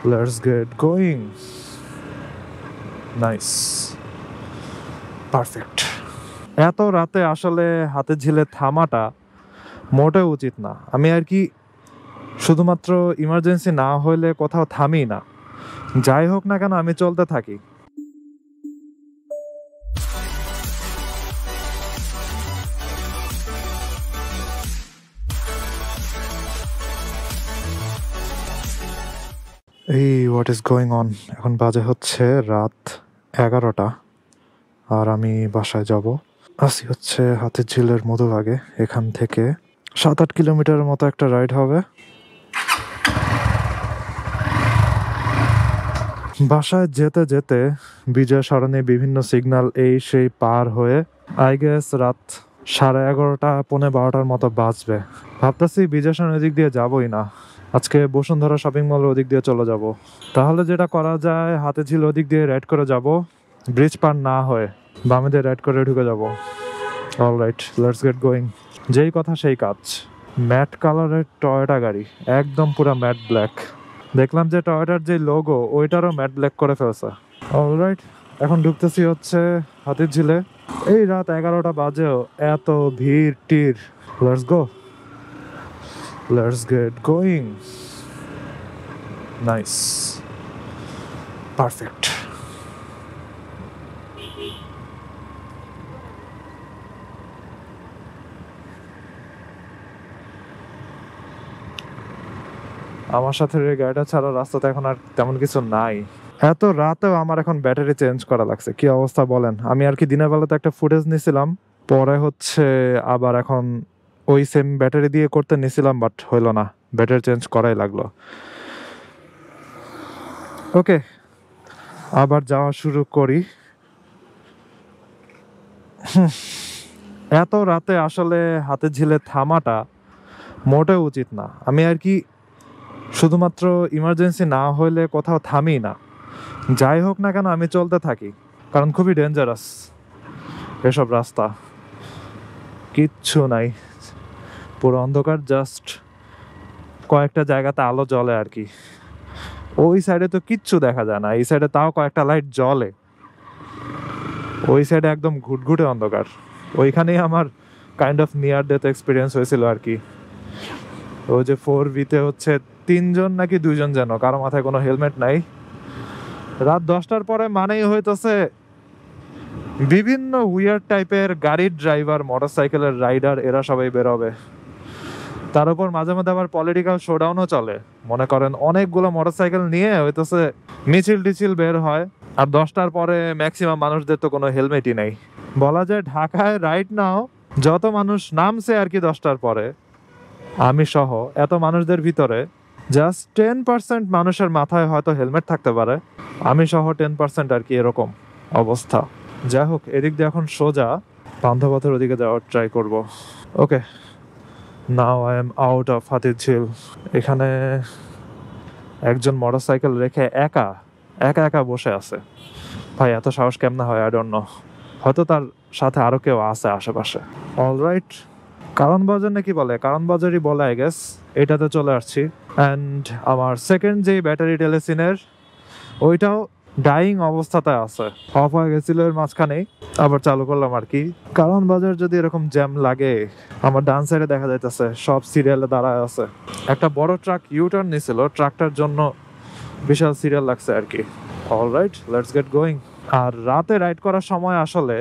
Let's get going. Nice. Perfect. এত রাতে আসলে হাতের ঝিলে থামাটা মোটেও উচিত না। আমি আর কি শুধুমাত্র ইমার্জেন্সি না হলে কোথাও থামি না, যাই হোক না কেন আমি চলতে থাকি। এই হোয়াট ইজ গোয়িং অন, এখন বাজে হচ্ছে রাত 11টা আর আমি বাসায় যাব। আসি হচ্ছে হাতের ঝিলের মধুবাগে, এখান থেকে 7-8 কিলোমিটারের মতো একটা রাইড হবে। বাসায় যেতে যেতে বিজয় সরণি বিভিন্ন সিগন্যাল এই সেই পার হয়ে আই গেস রাত 11:30 11:45 মতো বাজবে। ভাবতেছি বিজয় সরণির দিক দিয়ে যাবই না, আজকে বসুন্ধরা শপিং মলের ওদিক দিয়ে চলে যাব। তাহলে যেটা করা যায়, হাতে ঝিল ওদিক দিয়ে রাইড করে যাব, ব্রিজ পার না হয়ে বামে দিয়ে রাইড করে ঢুকে যাব। Alright, let's get going. যেই কথা সেই কাজ। ম্যাট কালারের টয়োটা গাড়ি, একদম পুরো ম্যাট ব্ল্যাক। দেখলাম যে টয়োটার যে লোগো ওইটারও ম্যাট ব্ল্যাক করে ফেলছে। অলরাইট, এখন ঢুকতেছি হচ্ছে হাতির ঝিলে। এই রাত 11টা বাজেও এত ভিড় টির। Let's go, let's get going. Nice, perfect. আমার সাথে এই গাড়িটা ছাড়া রাস্তাতে এখন আর তেমন কিছু নাই। এত রাতেও আমার এখন ব্যাটারি চেঞ্জ করা লাগছে, কি অবস্থা বলেন। আমি আর কি দিনের বেলাতে একটা ফুটেজ নিছিলাম, পরে হচ্ছে আবার এখন ওই সেম ব্যাটারি দিয়ে করতে নিছিলাম, বাট হইলো না, ব্যাটারি চেঞ্জ করাই লাগলো। ওকে, আবার যাওয়া শুরু করি। এত রাতে আসলে হাতের ঝিলে থামাটা মোটেও উচিত না। আমি আর কি শুধুমাত্র ইমার্জেন্সি না হলে কোথাও থামি না, যাই হোক না কেন আমি চলতে থাকি, কারণ খুবই ডেঞ্জারাস এসব রাস্তা। কিচ্ছু নাই, পুরো অন্ধকার, জাস্ট কয়েকটা জায়গাতে আলো জ্বলে আর কি। ওই সাইডে তো কিচ্ছু দেখা যায় না, এই সাইডে তাও কয়েকটা লাইট জ্বলে। ওই সাইডে একদম ঘুটঘুটে অন্ধকার। ওইখানেই আমার kind of near death experience হয়েছিল আর কি। ওই যে 4V-তে হচ্ছে 3জন নাকি 2জন যেন, কারো মাথায় কোনো হেলমেট নাই। রাত 10টার পরে মানেই হইতেছে বিভিন্ন উইয়ার টাইপের গাড়ির ড্রাইভার, মোটরসাইকেলের রাইডার, এরা সবাই বেরোবে। তার উপর মাঝে মাঝে আবার পলিটিক্যাল শোডাউনও চলে। মনে করেন অনেকগুলো মোটরসাইকেল নিয়ে হইতেছে মিছিল টিছিল বের হয়। আর 10টার পরে ম্যাক্সিমাম মানুষদের তো কোনো হেলমেটই নেই। বলা যায় ঢাকায় রাইট নাও যত মানুষ নামছে আর কি 10টার পরে, আমি সহ এত মানুষদের ভিতরে জাস্ট 10% মানুষের মাথায় হয়তো হেলমেট থাকতে পারে। আমি সহ 10% আর কি, এরকম অবস্থা। যাই হোক, এদিক দিয়ে এখন সোজা পান্থপথের ওদিকে যাওয়ার ট্রাই করব। Okay, now I am out of Hatirjheel. এখানে একজন মোটরসাইকেল রেখে একা একা একা বসে আছে। ভাই এত সাহস কেমনে হয়, আই ডোন্ট নো। হয়তো তার সাথে আরো কেউ আছে আশেপাশে। অলরাইট, কারণ বাজার নাকি বলে, কারণ বাজারই বলে আই গেস। এটাতে চলে আসছি। অ্যান্ড আমার সেকেন্ড যে ব্যাটারি টেলেসিনের, ওইটাও ডাইং অবস্থাতে আছে, অফ হয়ে গেছিল এর মাঝখানেই, আবার চালু করলাম আর কি। কারণ বাজার যদি এরকম জ্যাম লাগে, আমার ডান সাইডে দেখা যাইতেছে সব সিরিয়ালে দাঁড়ায় আছে। একটা বড় ট্রাক ইউটার্ন নিছিল, ট্রাকটার জন্য বিশাল সিরিয়াল লাগছে আর কি। Alright, let's get going. আর রাতে রাইড করার সময় আসলে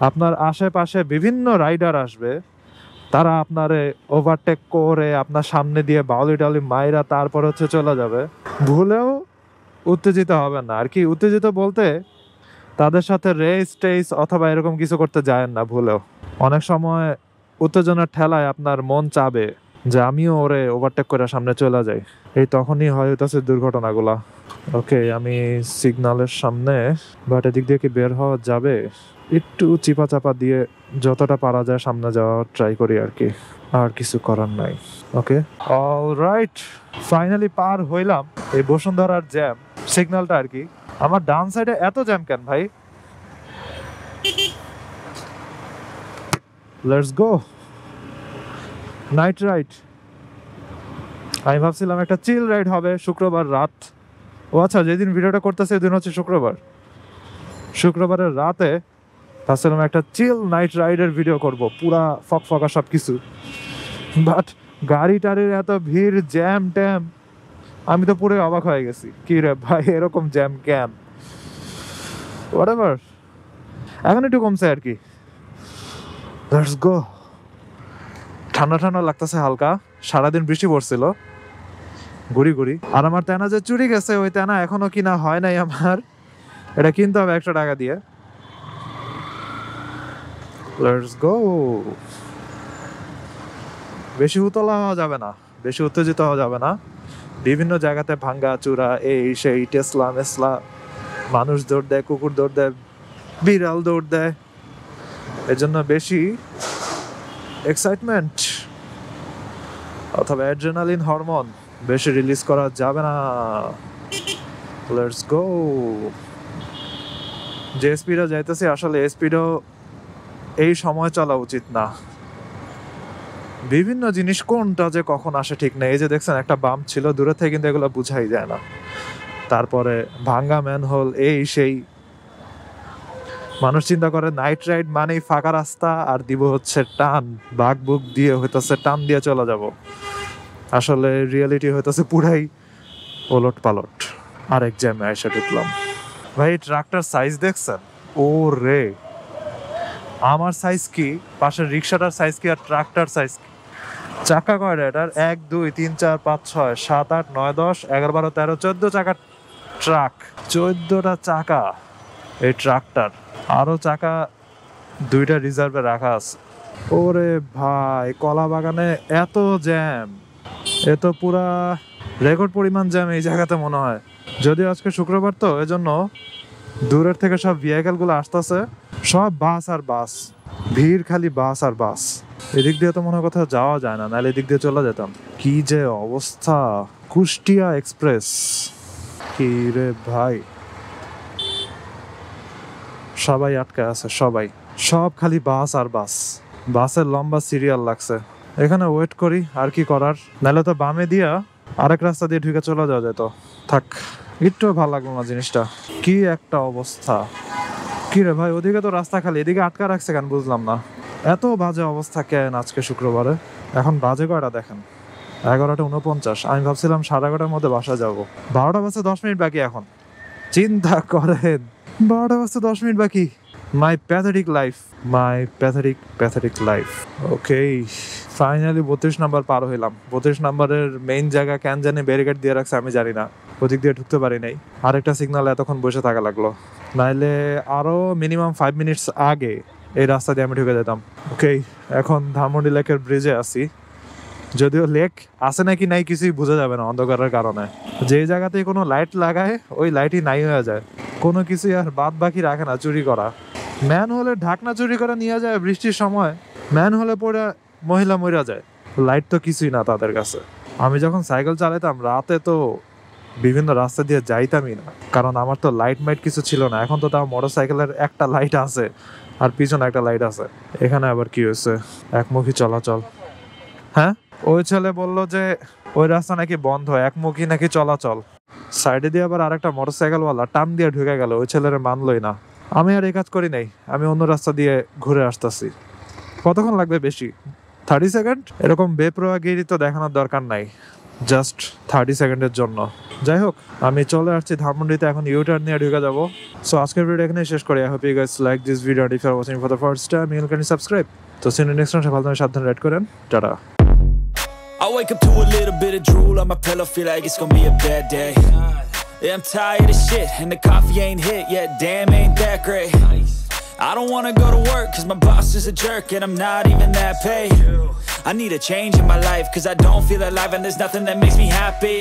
আপনার আশেপাশে বিভিন্ন রাইডার আসবে, তারা আপনারে ওভারটেক করে আপনার সামনে দিয়ে বাউলি টাউলি মাইরা তারপর হচ্ছে চলে যাবে। ভুলেও উত্তেজিত হবে না আর কি। উত্তেজিত বলতে তাদের সাথে রেস টেস অথবা এরকম কিছু করতে যায় না ভুলেও। অনেক সময় উত্তেজনার ঠেলায় আপনার মন চাবে যে আমিও ওরে ওভারটেক করে সামনে চলে যাই, এই তখনই হইতেছে দুর্ঘটনাগুলা। ওকে, আমি সিগন্যালের সামনে, বাট এদিক দিয়ে কি বের হওয়া যাবে? একটু চিপা চাপা দিয়ে যতটা পারা যায় সামনে যাওয়ার ট্রাই করি আর কি, আর কিছু করার নাই। ওকে, অলরাইট, ফাইনালি পার হইলাম এই বসুন্ধরার জ্যাম সিগন্যালটা আর কি। আমার ডান সাইডে এত জ্যাম কেন ভাই? Let's go, night ride. আমি ভাবছিলাম একটা চিল রাইড হবে শুক্রবার রাত, ও আচ্ছা, যেদিন ভিডিওটা করতেছে ওই দিন হচ্ছে শুক্রবারের রাতে ভাবছিলাম একটা চিল নাইট রাইডের ভিডিও করব, পুরা ফকফকা সব কিছু, বাট গাড়ি টাড়ির এত ভিড়, জ্যাম ট্যাম, আমি তো পুরো অবাক হয়ে গেছি। কি রে ভাই, এরকম জ্যাম কেন? হোয়াটএভার, এখন একটু কমছে আর কি। Let's go. ঠান্ডা ঠান্ডা লাগতেছে হালকা, সারাদিন বৃষ্টি পড়ছিল গুড়ি গুড়ি। আর আমার তেনা যে চুরি গেছে, ওই তেনা এখনো কিনা হয় নাই আমার, এটা কিনতে হবে 100 টাকা দিয়ে। Let's go. বেশি উতলা হওয়া যাবে না, বেশি উত্তেজিত হওয়া যাবে না। বিভিন্ন জায়গাতে ভাঙ্গা চূড়া, এই সেই, টেসলা মেসলা, মানুষ দৌড় দেয়, কুকুর দৌড় দেয়, বিড়াল দৌড় দেয়, এর জন্য বেশি এক্সাইটমেন্ট অথবা অ্যাড্রেনালিন হরমোন বেশি রিলিজ করা যাবে না। Let's go. যে স্পিডে যাইতেছি, আসলে স্পিডও এই সময় চলা উচিত না। বিভিন্ন জিনিস কোনটা যে কখন আসে ঠিক নেই। এই যে দেখছেন একটা বাম্প ছিল দূরে থেকে, কিন্তু এগুলো বুঝাই যায় না। তারপরে ভাঙ্গা ম্যানহোল, এই সেই। মানুষ চিন্তা করে নাইট রাইড মানেই ফাঁকা রাস্তা আর দিব হচ্ছে টান, বাঘ বুক দিয়ে হইতেছে টান দিয়ে চলে যাব। আসলে রিয়েলিটি হইতেছে পুরাই ওলট পালট। আরেক জ্যামে এসে ঢুকলাম। ভাই ট্রাকটার সাইজ দেখছেন? ও রে, আমার সাইজ কি, পাশের রিক্সাটার সাইজ কি, আর ট্রাকটার সাইজ কি? চাকা কয়টা এটার? 1 2 3 4 5 6 7 8 9 10 11 12 13 14 চাকার ট্রাক। 14টা চাকা এই ট্রাকটার, আরো চাকা 2টা রিজার্ভে রাখা আছে। ওরে ভাই, কলা বাগানে এত জ্যাম, এ তো পুরা রেকর্ড পরিমাণ জ্যাম এই জায়গাতে মনে হয়। যদিও আজকে শুক্রবার তো এজন্য দূরের থেকে সব ভেহিকেল গুলো আসতেছে, সব বাস আর বাস, ভিড় খালি বাস আর বাস। এদিক দিয়ে তো মনে হয় কোথাও যাওয়া যায় না, নাহলে এদিক দিয়ে চলে যেতাম। কি যে অবস্থা। কুষ্টিয়া এক্সপ্রেস, কি রে ভাই, সবাই আটকে আছে, সব খালি বাস আর বাস। বাসের লম্বা সিরিয়াল লাগছে। এখানে ওয়েট করি, আর কি করার, নাহলে তো বামে দিয়া আরেক রাস্তা দিয়ে ঢুকে চলে যাওয়া যেত। থাক, একটু ভালো লাগলো না জিনিসটা। কি একটা অবস্থা। কি রে ভাই, ওদিকে তো রাস্তা খালি, এদিকে আটকা রাখছে কেন বুঝলাম না। এত বাজে অবস্থা কেন আজকে শুক্রবারে? এখন বাজে কয়টা দেখেন? 11:49। আমি ভাবছিলাম 11:30 মধ্যে বাসা যাবো। 12টা বাজে 10 মিনিট বাকি এখন। চিন্তা করেন, 12টা বাজতে 10 মিনিট বাকি। মাই প্যাথেটিক লাইফ। ওকে, ফাইনালি 32 নাম্বার পার হইলাম। 32 নাম্বারের মেইন জায়গা কেন জানি ব্যারিকেড দিয়ে রাখছে, আমি জানি না, ওদিক দিয়ে ঢুকতে পারি নাই। আরেকটা সিগনাল এতক্ষণ বসে থাকা লাগলো, নাইলে আরো মিনিমাম 5 মিনিটস আগে এই রাস্তা দিয়ে আমি ঢুকে যেতাম। ওকে, এখন ধানমন্ডি লেকের ব্রিজে আছি। যদিও লেক আছে নাকি নাই কিছুই বোঝা যাবে না অন্ধকারের কারণে। যে জায়গাতে কোনো লাইট লাগায় ওই লাইটই নাই হয়ে যায়, কোনো কিছুই আর বাদ বাকি রাখে না চুরি করা। ম্যান হলে ঢাকনা চুরি করে নিয়ে যায় বৃষ্টির সময়, ম্যান হলে পড়ে মহিলা মরে যায়। লাইট তো কিছুই না তাদের কাছে। আমি যখন সাইকেল চালাতাম রাতে তো বিভিন্ন রাস্তা দিয়ে যাইতামই না, কারণ আমার তো লাইট মাইট কিছু ছিল না। এখন তো তাও মোটর সাইকেলের একটা লাইট আছে আর পিছনে একটা লাইট আছে। এখানে আবার কি হয়েছে? একমুখী চলাচল। হ্যাঁ, ওই ছেলে বললো যে ওই রাস্তা নাকি বন্ধ, একমুখী নাকি চলাচল। সাইডে দিয়ে আবার আরেকটা মোটর সাইকেলওয়ালা টান দিয়ে ঢুকে গেল, ওই ছেলের মানলই না। আমি আর এই কাজ করি নাই, আমি অন্য রাস্তা দিয়ে ঘুরে আসতেছি। কতক্ষণ লাগবে? বেশি 30 সেকেন্ড। এরকম বেপরোয়াগিরি তো দেখানোর দরকার নাই, জাস্ট 30 সেকেন্ডের জন্য। যাই হোক, আমি চলে আসছি ধানমন্ডিতে, এখন ইউটার্ন নিয়ে ঢুকে যাবো। সো আজকের ভিডিও এখানে শেষ করি। I hope you guys like this video, and if you are watching for the first time, you can subscribe. তো see you next time. ভালো থাকবেন, সাবধানে রাইড করেন, tata. I wake up to a little bit of drool on my pillow, feel like it's gonna be a bad day. Yeah, I'm tired of shit, and the coffee ain't hit yet, damn ain't that great. I don't wanna go to work, cause my boss is a jerk, and I'm not even that paid. I need a change in my life, cause I don't feel alive, and there's nothing that makes me happy.